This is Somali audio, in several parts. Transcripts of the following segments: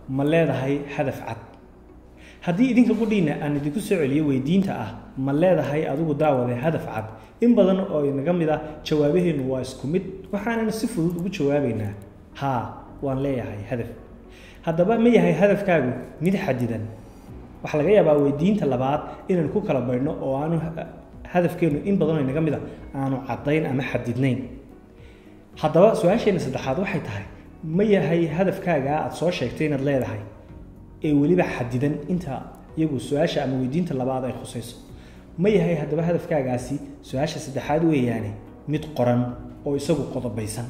ma leedahay hadaf cad haddii idinka qudhiina aan idinku soo celiyo weydiinta ah ma leedahay adigu daawade hadaf cad in badan oo inaga mid ah jawaabaheenu waa isku mid waxaanaynu si fudud ugu jawaabaynaa haa waan leeyahay hadaf haddaba ma yahay hadafkaagu mid xadidan waxa laga yaabaa weydiinta labaad inaan ku kala baydhno oo aanu hadafkeenu in badan oo inaga mid ah aanu cadayn ama xadidnayn haddaba su-aasheena saddexaad waxay tahay ma yahay hadafkaaga aad soo sheegtay inaad leedahay ee weliba xadidan inta iyagu su-aasha ama weydiinta labaad ay khusayso ma yahay haddaba hadafkaagaasi su-aasha saddexaad weeyaane mid qoran oo isagu qodobaysan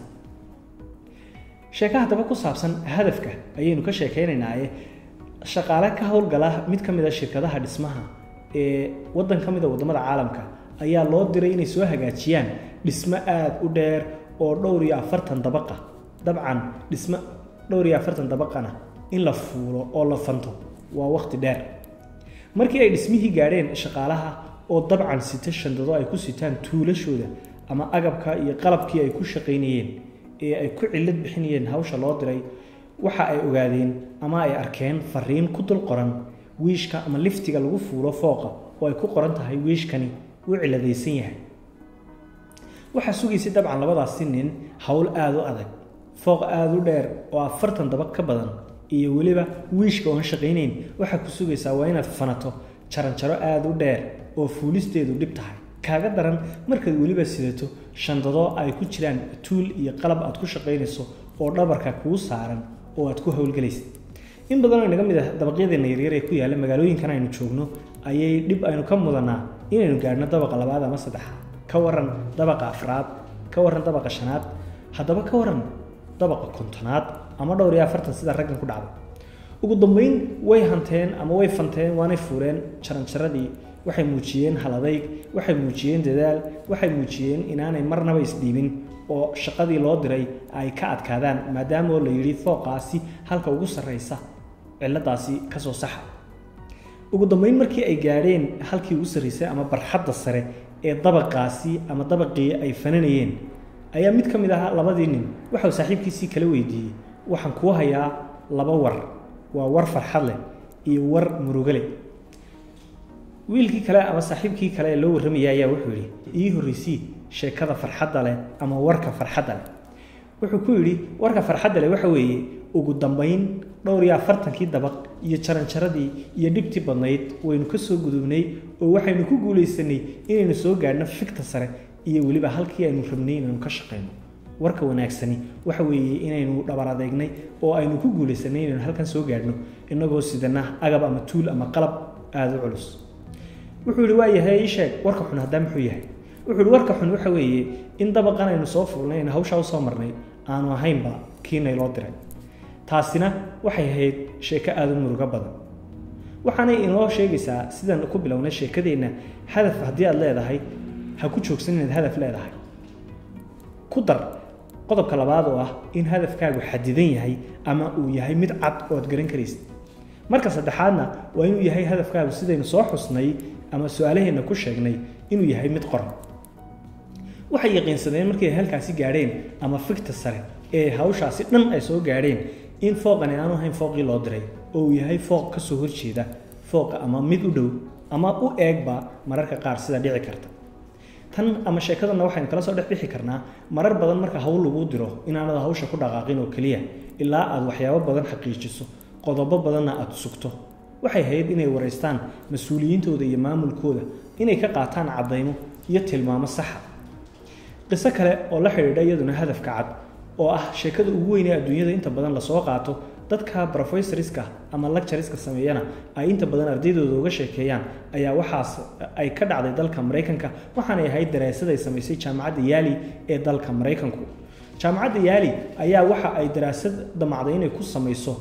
sheeka haddaba ku saabsan hadafka ayaynu ka sheekaynaynaaye shaqaale ka howlgala mid ka mid a shirkadaha dhismaha ee waddan ka mid a waddamada caalamka ayaa loo diray inay soo hagaajiyaan dhismo aad u dheer oo 40 dabaqa dabcan dhismo 40 dabaqana in la fuulo oo la fanto waa waqti dheer markii ay dhismihii gaareen shaqaalaha oo dabcan sita shandado ay ku sitaan tuulashooda ama agabka iyo qalabkii ay ku shaqeynayeen ee ay ku cilad bixinayeen hawsha loo diray waxa ay ogaadeen ama ay arkeen fariin ku dul qoran wiishka ama liftiga lagu fuulo fooqa oo ay ku qoran tahay wiishkani uu ciladaysan yahay waxa sugaysay dabcan labadaas nin hawl aad u adag fooq aad u dheer oo 40 dabaq ka badan iyo waliba wiishka oo shaqeynayn waxa ku sugaysaa waa inaad fanato jaranjaro aad u dheer oo fuulisteedu dhib tahay kaaga daran markaad waliba sidato shandado ay ku jiraan tool iyo qalab aad ku shaqeynayso oo dhabarka kuu saaran oo aad ku hawlgalaysid in badan oo inaga mid ah dabaqyadeena yaryar ee ku yaala magaalooyinkan aynu joogno ayay dhib aynu ka mudanaa inaynu gaarno dabaqa labaad ama saddexaad ka waran dabaqa afraad ka waran dabaqa shanaad haddaba ka waran dabaqa kontonaad ama 40 sida raggan ku dhacday ugu dambeyn way hanteen ama way fanteen waanay fuureen jaranjaradii waxay muujiyeen haladayg waxay muujiyeen dadaal waxay muujiyeen inaanay marnaba isdhiibin oo shaqadii loo diray ay ka adkaadaan maadaama la yiri fooqaasi halka ugu sareysa ciladaasi ka soo saxa ugu dambeyn markii ay gaareen halkii ugu sareysay ama barxadda sare ee dabaqaasi ama dabaqii ay fananayeen ayaa mid ka mid ah labadii nin waxa uu saaxiibkiisii kala weydiiyay waxaan ku hayaa laba war waa war farxad leh iyo war murugo leh wiilkii kale ama saaxiibkii kale ee loo warramaya ayaa wuxuu yiri ii horreysii sheekada farxadda leh ama warka farxadda leh wuxuu ku yiri warka farxadda leh waxa weeye ugu dambeyn 40 dabaq iyo jaranjaradii iyo dhibtii badnayd waynu ka soo gudubnay oo waxaynu ku guuleysanay inaynu soo gaarno fikta sare iyo waliba halkii aynu rabnay inaynu ka shaqeyno warka wanaagsani waxa weeye inaynu dhabar adeegnay oo aynu ku guuleysanay inaynu halkan soo gaarno inagoo sidana agab ama tool ama qalab aad u culus wuxuu yiri waa yahay sheeg warka xun hadda muxuu yahay wuxuu yiri warka xun waxa weeye in dabaqan aynu soo fuulnay in hawsha soo marnay aanu ahaynba kiinay loo diray taasina waxay ahayd sheeko aad u murugo badan waxaanay inoo sheegaysaa sidaan ku bilownay sheekadeena hadaf haddii aad leedahay ha ku joogsan inaad hadaf leedahay ku dar qodobka labaad oo ah in hadafkaagu xadidan yahay ama uu yahay mid cad oo aad garan karaysid marka saddexaadna waa inuu yahay hadafkaagu sidaynu soo xusnay ama su'aalaheena ku sheegnay inuu yahay mid qoran waxay yaqiinsadeen markay halkaasi gaareen ama fikta sare ee hawshaasi dhan ay soo gaareen in fooqani aanu ahayn fooqii loo diray oo uu yahay fooq ka soo horjeeda fooqa ama mid u dhow ama u eegba mararka qaar sida dhici karta tan ama sheekadana waxaynu kala soo dhex bixi karnaa marar badan marka hawl lagu diro inaanad hawsha ku dhaqaaqin oo kaliya ilaa aad waxyaabo badan xaqiijiso qodobo badanna aad sugto waxay ahayd inay wareystaan mas'uuliyiintooda iyo maamulkooda inay ka qaataan cadaymo iyo tilmaamo sax ah qiso kale oo la xiriira iyaduna hadafka cad oo ah sheekada ugu weyn ee adduunyada inta badan la soo qaato dadka professoriska ama lectureska sameeyana ay inta badan ardaydooda uga sheekeeyaan ayaa waxaas ay ka dhacday dalka Mareykanka waxaana ay ahayd daraasad ay sameysay jaamacadda Yale ee dalka Mareykanku jaamacadda Yale ayaa waxa ay daraasad damacday inay ku sameyso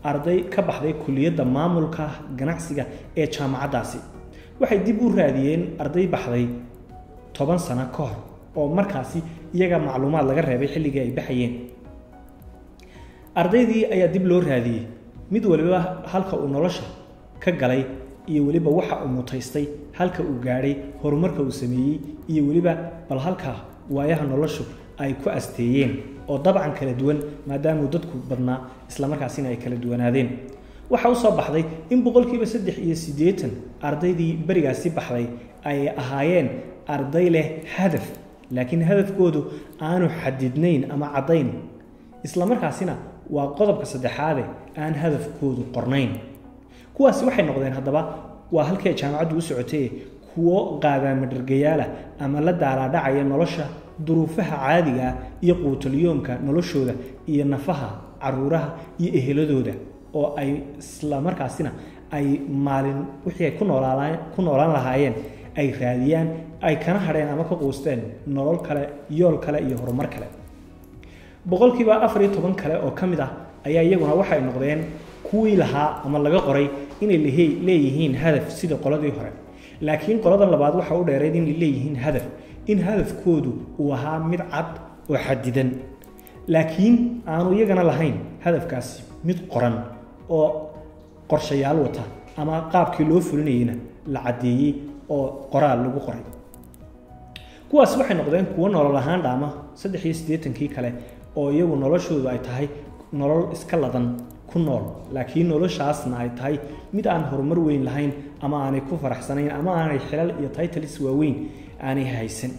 arday ka baxday kulliyadda maamulka ganacsiga ee jaamacaddaasi waxay dib u raadiyeen arday baxday 10 sano ka hor oo markaasi iyaga macluumaad laga reebay xilligii ay baxayeen ardaydii ayaa dib loo raadiyay mid waliba halka uu nolosha ka galay iyo waliba waxa uu mutaystay halka uu gaaray horumarka uu sameeyay iyo waliba bal halka waayaha noloshu ay ku asteeyeen oo dabcan kala duwan maadaama dadku badnaa isla markaasina ay kala duwanaadeen waxa uu soo baxday in boqolkiiba 83 ardaydii barigaasi baxday ay ahaayeen arday leh hadaf laakiin hadafkoodu aanu xadidnayn ama cadayn isla markaasina waa qodobka saddexaad aan hadafkoodu qornayn kuwaas waxay noqdeen hadaba waa halkay jaamacaddu u socotay kuwo qaadama dhargayaala ama la daalaadhacaya nolosha duruufaha caadiga iyo quutulyoomka noloshooda iyo nafaha caruuraha iyo eheladooda oo ay isla markaasina ay maalin wixii ay ku noolaan lahaayeen ay raadiyaan ay kana hadheen ama ka quusteen nolol kale yool kale iyo horumar kale boqolkiiba 14 kale oo kamid ah ayaa iyaguna waxay noqdeen kuwii lahaa ama laga qoray inay leeyihiin hadaf sida qoladii hore laakiin qolada labaad waxa u dheereed inay leeyihiin hadaf in hadafkoodu uu ahaa mid cad oo xadidan laakiin aanu iyagana lahayn hadafkaasi mid qoran oo qorshayaal wata ama qaabkii loo fulinayna la cadeeyay oo qoraal lagu qoray kuwaas waxay noqdeen kuwo nolol ahaan dhaama 83kii kale oo iyagu noloshoodu ay tahay nolol iska ladan ku nool laakiin noloshaasna ay tahay mid aan horumar weyn lahayn ama aanay ku faraxsanayn ama aanay xilal iyo titles waaweyn aanay haysan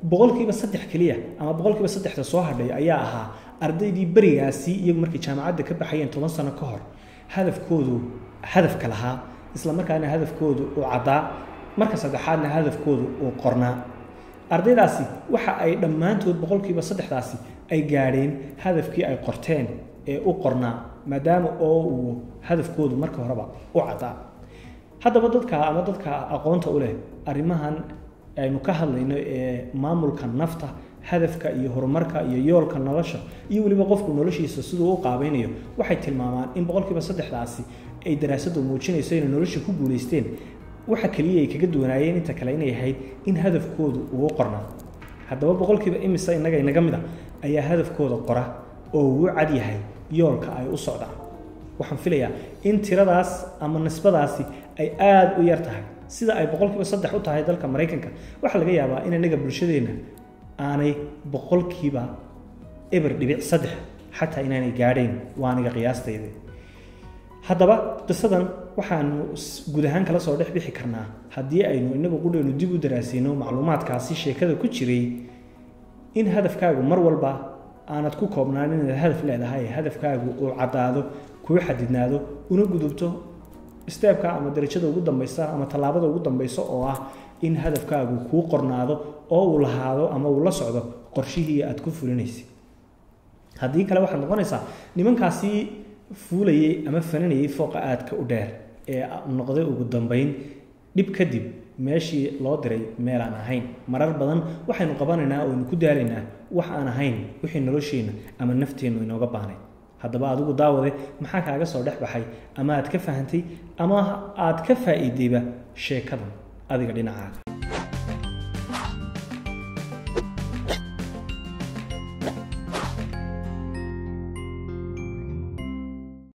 boqolkiiba 3 kaliya ama boqolkiiba 3 soo hadhay ayaa ahaa ardaydii barigaasi iyagu markii jaamacadda ka baxayeen 10 sano ka hor hadafka lahaa isla markaana hadafkoodu uu cadaa marka saddexaadna hadafkoodu uu qornaa ardaydaasi waxa ay dhammaantood boqolkiiba 3daasi ay gaadheen hadafkii ay qorteen ee u qornaa maadaama oo uu hadafkoodu marka horeba u cadaa haddaba dadka aqoonta u leh arrimahan aynu ka hadlayno ee maamulka nafta hadafka iyo horumarka iyo yoolka nolosha iyo waliba qofku noloshiisa sidoo u qaabaynayo waxay tilmaamaan in boqolkiiba 3daasi ay daraasadu muujinayso in nolosha ku guuleysteen waxa kaliya ay kaga duwanaayeen inta kale inay ahayd in hadafkoodu uu qornaa haddaba boqolkiiba imisa inaga mid ayaa hadafkooda qora oo uu cad yahay yoolka ay u socdaan waxaan filayaa in tiradaas ama nisbadaasi ay aad u yar tahay sida ay boqolkiiba 3 u tahay dalka Mareykanka waxa laga yaabaa in inaga bulshadeena aanay boqolkiiba 3 xataa inaanay gaadhayn waaniga qiyaastayda haddaba qisadan waxaanu guud ahaan kala soo dhex bixi karnaa haddii aynu inagu qudheenu dib u daraasayno macluumaadkaasi sheekada ku jiray in hadafkaagu mar walba aanad ku koobnaan inaad hadaf leedahay hadafkaagu uu cadaado kuu xadidnaado una gudubto steepka ama darajada ugu dambaysa ama talaabada ugu dambaysa oo ah in hadafkaagu kuu qornaado oo uu lahaado ama uu la socdo qorshihii aad ku fulinaysay haddii kale waxaad noqonaysaa nimankaasi fuulayay ama faninayay fooqa aadka u dheer ee noqday ugu dambayn dib kadib meeshii loo diray meel aan ahayn marar badan waxaynu qabanaynaa oo ku daalaynaa wax aan ahayn wixii nolosheena ama nafteenu inooga baahnay haddaba adigu daawade maxaa kaaga soo dhex baxay ama aad ka fahantay ama aad ka faa'iideyba sheekadan adiga dhinacaaga